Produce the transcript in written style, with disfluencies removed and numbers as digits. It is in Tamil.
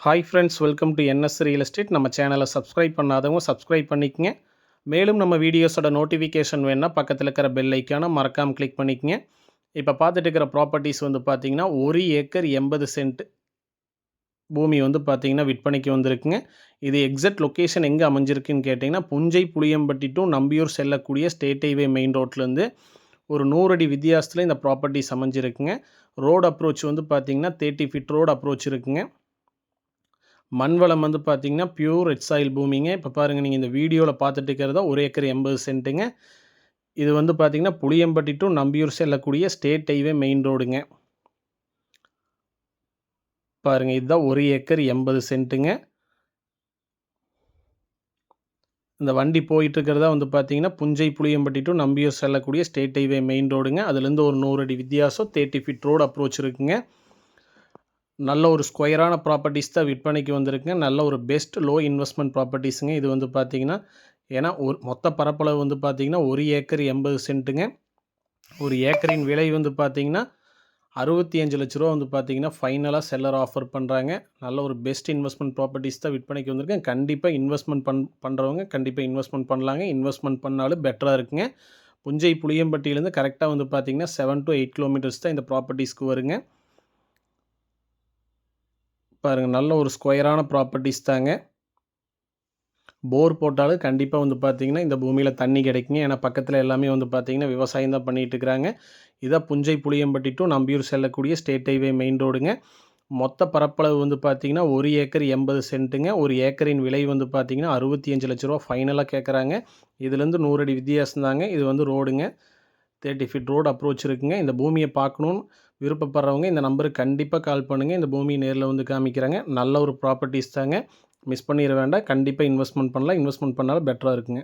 Hi friends, welcome to N S real estate. நம்ம சேனலை சப்ஸ்கிரைப் பண்ணாதவங்க சப்ஸ்கிரைப் பண்ணிக்கங்க. மேலும் நம்ம வீடியோஸோட நோட்டிஃபிகேஷன் வேணுன்னா பக்கத்தில் இருக்கிற பெல் ஐக்கானை மறக்காமல் கிளிக் பண்ணிக்கங்க. இப்போ பார்த்துட்டு இருக்கிற ப்ராப்பர்ட்டிஸ் வந்து பார்த்தீங்கன்னா 1 ஏக்கர் 80 சென்ட் பூமி வந்து பார்த்தீங்கன்னா விற்பனைக்கு வந்திருக்குங்க. இது எக்ஸாக்ட் லொக்கேஷன் எங்கே அமைஞ்சிருக்குன்னு கேட்டிங்கன்னா புஞ்சை புளியம்பட்டி டு நம்பியூர் செல்லக்கூடிய ஸ்டேட் ஹைவே மெயின் ரோட்லேருந்து ஒரு 100 அடி வித்தியாசத்தில் இந்த ப்ராப்பர்ட்டிஸ் அமைஞ்சிருக்குங்க. ரோடு அப்ரோச் வந்து பார்த்தீங்கன்னா 30 ஃபீட் ரோடு அப்ரோச் இருக்குங்க. மண் வளம் வந்து பார்த்தீங்கன்னா பியூர் ரெட் சாயில் பூமிங்க. இப்போ பாருங்கள், நீங்கள் இந்த வீடியோவில் பார்த்துட்டு இருக்கிறதா 1 ஏக்கர் 80 சென்ட்டுங்க. இது வந்து பார்த்தீங்கன்னா புளியம்பட்டி டு நம்பியூர் செல்லக்கூடிய ஸ்டேட் ஹைவே மெயின் ரோடுங்க. பாருங்கள், இதுதான் 1 ஏக்கர் 80 சென்ட்டுங்க. இந்த வண்டி போயிட்டு இருக்கிறதா வந்து பார்த்தீங்கன்னா புஞ்சை புளியம்பட்டி டு நம்பியூர் செல்லக்கூடிய ஸ்டேட் ஹைவே மெயின் ரோடுங்க. அதுலேருந்து ஒரு 100 அடி வித்தியாசம் 30 ஃபீட் ரோடு அப்ரோச் இருக்குங்க. நல்ல ஒரு ஸ்கொயரான ப்ராப்பர்ட்டிஸ் தான் விற்பனைக்கு வந்திருக்குங்க. நல்ல ஒரு பெஸ்ட் லோ இன்வெஸ்ட்மெண்ட் ப்ராப்பர்ட்டிஸுங்க. இது வந்து பார்த்தீங்கன்னா, ஏன்னா ஒரு மொத்த பரப்பளவு வந்து பார்த்தீங்கன்னா 1 ஏக்கர் 80 சென்ட்டுங்க. ஒரு ஏக்கரின் விலை வந்து பார்த்தீங்கன்னா 65 லட்ச ரூபா வந்து பார்த்தீங்கன்னா ஃபைனலாக செல்லர் ஆஃபர் பண்ணுறாங்க. நல்ல ஒரு பெஸ்ட் இன்வெஸ்ட்மெண்ட் ப்ராப்பர்ட்டிஸ் தான் விற்பனைக்கு வந்திருக்கேன். கண்டிப்பாக இன்வெஸ்ட்மெண்ட் பண்ணுறவங்க கண்டிப்பாக இன்வெஸ்ட்மெண்ட் பண்ணலாங்க. இன்வெஸ்ட்மெண்ட் பண்ணாலும் பெட்டராக இருக்குங்க. புஞ்சை புளியம்பட்டியிலேருந்து கரெக்டாக வந்து பார்த்தீங்கன்னா 7 to 8 கிலோமீட்டர்ஸ் தான் இந்த ப்ராப்பர்ட்டிஸ்க்கு வருங்க. பாருங்கள், நல்ல ஒரு ஸ்கொயரான ப்ராப்பர்ட்டிஸ் தாங்க. போர் போட்டாலும் கண்டிப்பாக வந்து பார்த்திங்கன்னா இந்த பூமியில் தண்ணி கிடைக்குங்க. ஏன்னா பக்கத்தில் எல்லாமே வந்து பார்த்திங்கன்னா விவசாயம் தான் பண்ணிகிட்டு இருக்கிறாங்க. இதான் புஞ்சை புளியம்பட்டி டு நம்பியூர் செல்லக்கூடிய ஸ்டேட் ஹைவே மெயின் ரோடுங்க. மொத்த பரப்பளவு வந்து பார்த்திங்கன்னா 1 ஏக்கர் 80 சென்ட்டுங்க. ஒரு ஏக்கரின் விலை வந்து பார்த்திங்கன்னா 65 லட்ச ரூபா ஃபைனலாக கேட்குறாங்க. இதுலேருந்து 100 அடி வித்தியாசம் தாங்க. இது வந்து ரோடுங்க. 30 ஃபீட் ரோடு அப்ரோச் இருக்குங்க. இந்த பூமியை பார்க்கணுன்னு விருப்பப்படுறவங்க இந்த நம்பருக்கு கண்டிப்பாக கால் பண்ணுங்கள். இந்த பூமியை நேரில் வந்து காமிக்கிறாங்க. நல்ல ஒரு ப்ராப்பர்ட்டிஸ் தாங்க. மிஸ் பண்ணிட வேண்டாம். கண்டிப்பாக இன்வெஸ்ட்மெண்ட் பண்ணலாம். இன்வெஸ்ட்மெண்ட் பண்ணாலும் பெட்டராக இருக்குங்க.